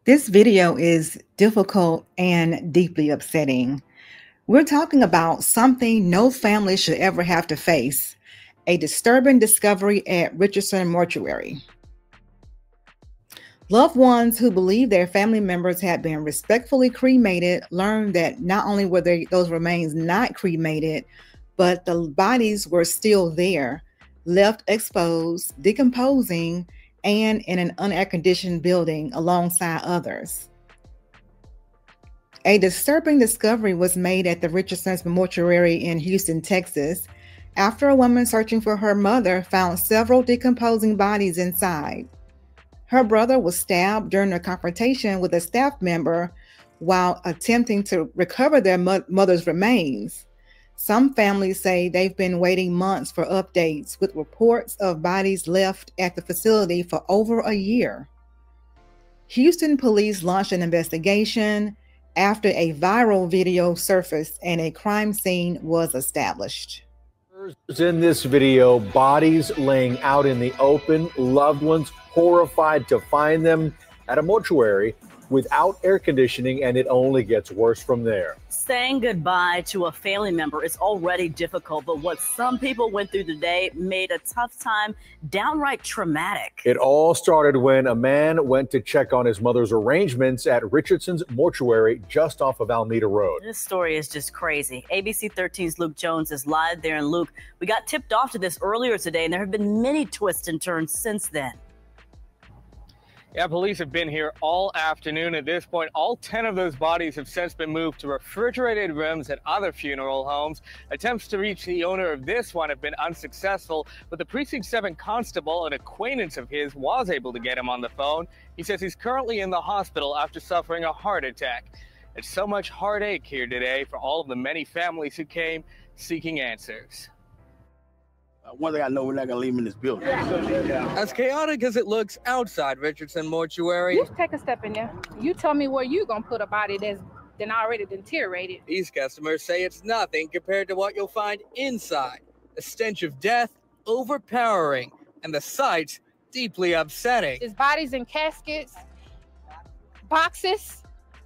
This video is difficult and deeply upsetting. We're talking about something no family should ever have to face, a disturbing discovery at Richardson Mortuary. Loved ones who believe their family members had been respectfully cremated learned that not only were those remains not cremated, but the bodies were still there, left exposed, decomposing, and in an unair-conditioned building alongside others. A disturbing discovery was made at the Richardson Mortuary in Houston, Texas, after a woman searching for her mother found several decomposing bodies inside. Her brother was stabbed during a confrontation with a staff member while attempting to recover their mother's remains. Some families say they've been waiting months for updates, with reports of bodies left at the facility for over a year. Houston police launched an investigation after a viral video surfaced and a crime scene was established. In this video, bodies laying out in the open, loved ones horrified to find them at a mortuary without air conditioning, and it only gets worse from there. Saying goodbye to a family member is already difficult, but what some people went through today made a tough time downright traumatic. It all started when a man went to check on his mother's arrangements at Richardson's Mortuary just off of Alameda Road. This story is just crazy. ABC 13's Luke Jones is live there. And Luke, we got tipped off to this earlier today, and there have been many twists and turns since then. Yeah, police have been here all afternoon. At this point, all 10 of those bodies have since been moved to refrigerated rooms at other funeral homes. Attempts to reach the owner of this one have been unsuccessful, but the Precinct 7 constable, an acquaintance of his, was able to get him on the phone. He says he's currently in the hospital after suffering a heart attack. There's so much heartache here today for all of the many families who came seeking answers. One thing I know, we're not going to leave him in this building. As chaotic as it looks outside Richardson Mortuary, You take a step in there. You tell me where you going to put a body that's been already deteriorated. these customers say it's nothing compared to what you'll find inside. The stench of death overpowering, and the sights deeply upsetting. There's bodies in caskets, boxes,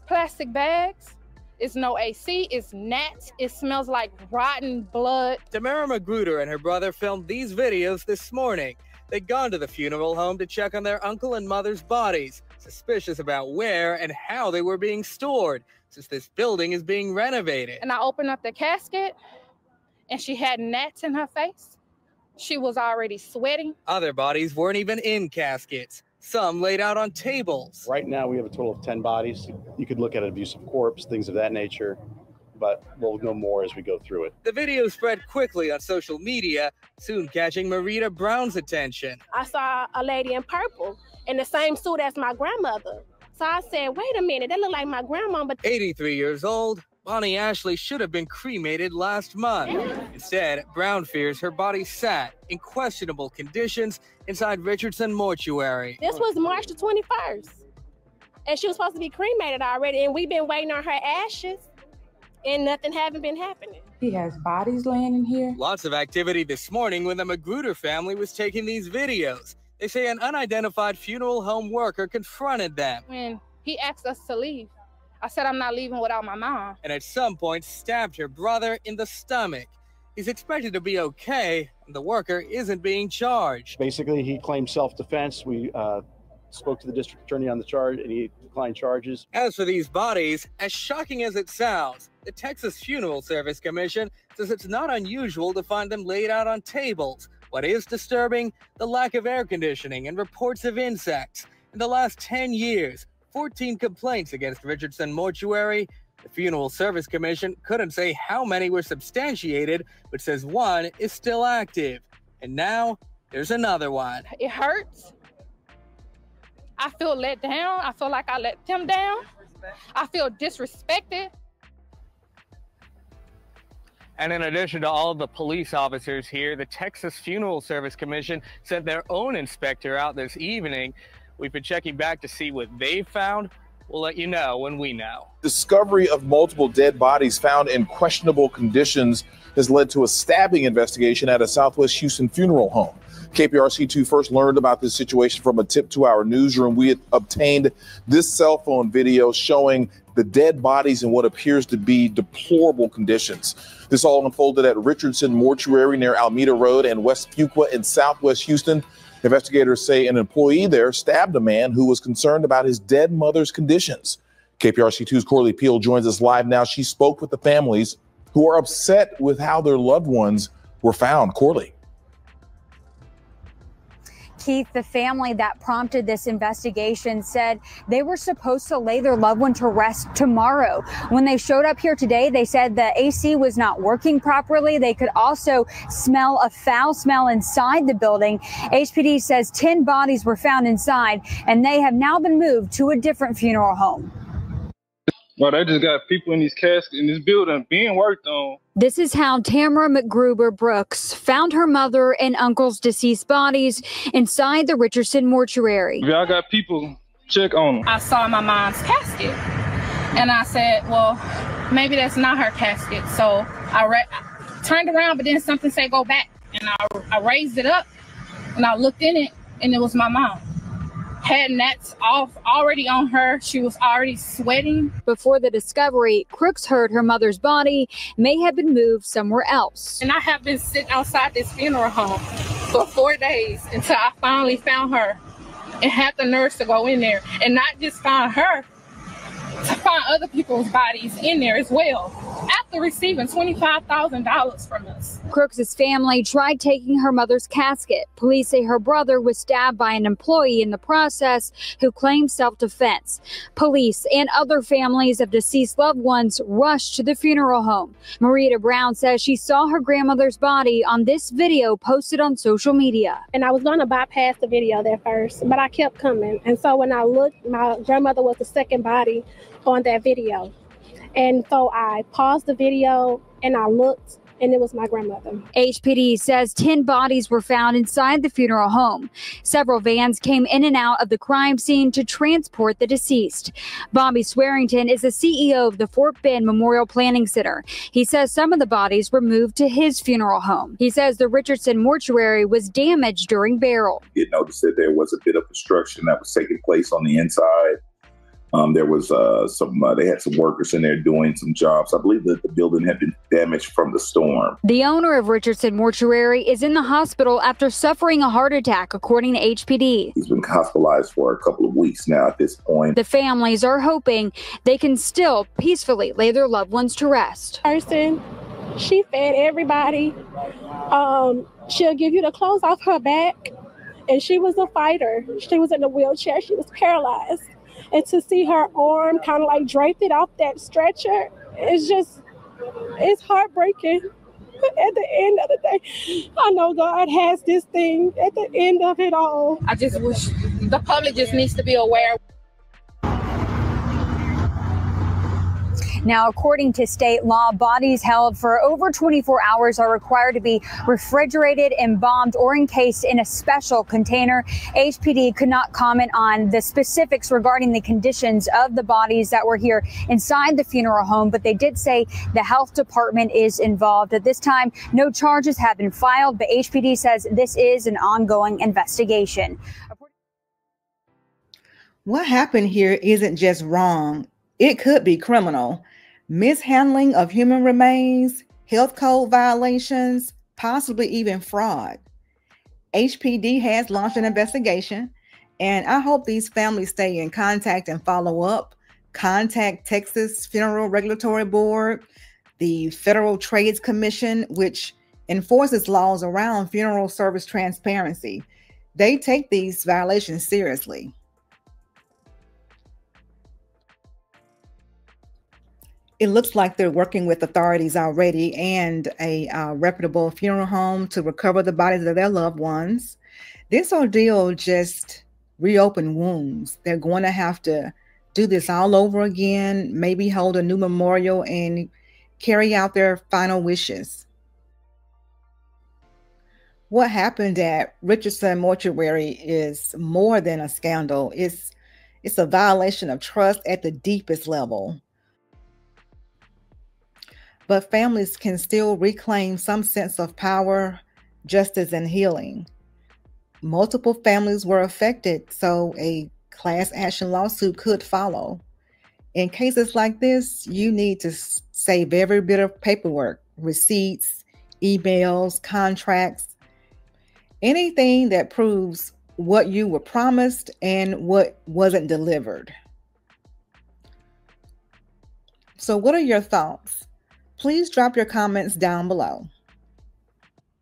plastic bags. It's no AC, it's gnats, it smells like rotten blood. Tamara Magruder and her brother filmed these videos this morning. They'd gone to the funeral home to check on their uncle and mother's bodies, suspicious about where and how they were being stored, since this building is being renovated. And I opened up the casket, and she had gnats in her face. She was already sweating. Other bodies weren't even in caskets. Some laid out on tables. Right now, we have a total of 10 bodies. You could look at an abusive corpse, things of that nature, but we'll know more as we go through it. The video spread quickly on social media, soon catching Marita Brown's attention. I saw a lady in purple in the same suit as my grandmother. So I said, wait a minute, that look like my grandma. But 83 years old, Bonnie Ashley should have been cremated last month. Instead, Brown fears her body sat in questionable conditions inside Richardson Mortuary. this was March the 21st. And she was supposed to be cremated already. And we've been waiting on her ashes. And nothing haven't been happening. He has bodies laying in here. Lots of activity this morning when the Magruder family was taking these videos. They say an unidentified funeral home worker confronted them When he asked us to leave, I said, I'm not leaving without my mom. and at some point stabbed her brother in the stomach. He's expected to be okay, and the worker isn't being charged. Basically, he claimed self-defense. We spoke to the district attorney on the charge, and he declined charges. As for these bodies, as shocking as it sounds, the Texas Funeral Service Commission says it's not unusual to find them laid out on tables. What is disturbing? The lack of air conditioning and reports of insects. In the last 10 years, 14 complaints against Richardson Mortuary. The Funeral Service Commission couldn't say how many were substantiated, but says one is still active. And now there's another one. It hurts. I feel let down. I feel like I let them down. I feel disrespected. And in addition to all of the police officers here, the Texas Funeral Service Commission sent their own inspector out this evening. We've been checking back to see what they found. We'll let you know when we know. Discovery of multiple dead bodies found in questionable conditions has led to a stabbing investigation at a Southwest Houston funeral home. KPRC2 first learned about this situation from a tip to our newsroom. We had obtained this cell phone video showing the dead bodies in what appears to be deplorable conditions. This all unfolded at Richardson Mortuary near Alameda Road and West Fuqua in Southwest Houston. Investigators say an employee there stabbed a man who was concerned about his dead mother's conditions. KPRC2's Corley Peel joins us live now. She spoke with the families who are upset with how their loved ones were found. Corley. Keith, the family that prompted this investigation said they were supposed to lay their loved one to rest tomorrow. When they showed up here today, they said the AC was not working properly. They could also smell a foul smell inside the building. HPD says 10 bodies were found inside, and they have now been moved to a different funeral home. Well, they just got people in these caskets in this building being worked on. This is how Tamara McGruber Brooks found her mother and uncle's deceased bodies inside the Richardson mortuary. Y'all got people, check on them. I saw my mom's casket, and I said, well, maybe that's not her casket. So I turned around, but then something said go back. And I raised it up, and I looked in it, and it was my mom. Had nets off already on her. She was already sweating. Before the discovery, Crooks heard her mother's body may have been moved somewhere else. And I have been sitting outside this funeral home for 4 days until I finally found her and had the nurse to go in there and not just find her, to find other people's bodies in there as well, after receiving $25,000 from us. Crooks' family tried taking her mother's casket. Police say her brother was stabbed by an employee in the process who claimed self-defense. Police and other families of deceased loved ones rushed to the funeral home. Marita Brown says she saw her grandmother's body on this video posted on social media. And I was going to bypass the video there first, but I kept coming. And so when I looked, my grandmother was the second body on that video. And so I paused the video and I looked, and it was my grandmother. HPD says 10 bodies were found inside the funeral home. Several vans came in and out of the crime scene to transport the deceased. Bobby Swearington is the CEO of the Fort Bend Memorial Planning Center. He says some of the bodies were moved to his funeral home. He says the Richardson mortuary was damaged during burial. He noticed that there was a bit of construction that was taking place on the inside. There was they had some workers in there doing some jobs. I believe that the building had been damaged from the storm. The owner of Richardson Mortuary is in the hospital after suffering a heart attack, according to HPD. He's been hospitalized for a couple of weeks now at this point. The families are hoping they can still peacefully lay their loved ones to rest. She fed everybody. She'll give you the clothes off her back. And she was a fighter. She was in a wheelchair. She was paralyzed. And to see her arm kind of like draped it off that stretcher, it's heartbreaking. But at the end of the day, I know God has this thing at the end of it all. I just wish the public just needs to be aware. Now, according to state law, bodies held for over 24 hours are required to be refrigerated, embalmed, or encased in a special container. HPD could not comment on the specifics regarding the conditions of the bodies that were here inside the funeral home, but they did say the health department is involved. At this time, no charges have been filed, but HPD says this is an ongoing investigation. What happened here isn't just wrong. It could be criminal. Mishandling of human remains, health code violations, possibly even fraud. HPD has launched an investigation, and I hope these families stay in contact and follow up. Contact Texas Funeral Regulatory Board, the Federal Trades Commission, which enforces laws around funeral service transparency. They take these violations seriously. It looks like they're working with authorities already and a reputable funeral home to recover the bodies of their loved ones. This ordeal just reopened wounds. They're going to have to do this all over again, maybe hold a new memorial and carry out their final wishes. What happened at Richardson Mortuary is more than a scandal. It's a violation of trust at the deepest level. But families can still reclaim some sense of power, justice, and healing. Multiple families were affected, so a class action lawsuit could follow. In cases like this, you need to save every bit of paperwork, receipts, emails, contracts, anything that proves what you were promised and what wasn't delivered. So what are your thoughts? Please drop your comments down below.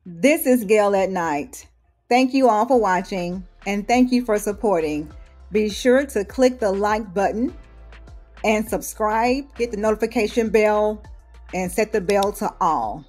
This is Gail at Night. Thank you all for watching and thank you for supporting. Be sure to click the like button and subscribe, hit the notification bell, and set the bell to all.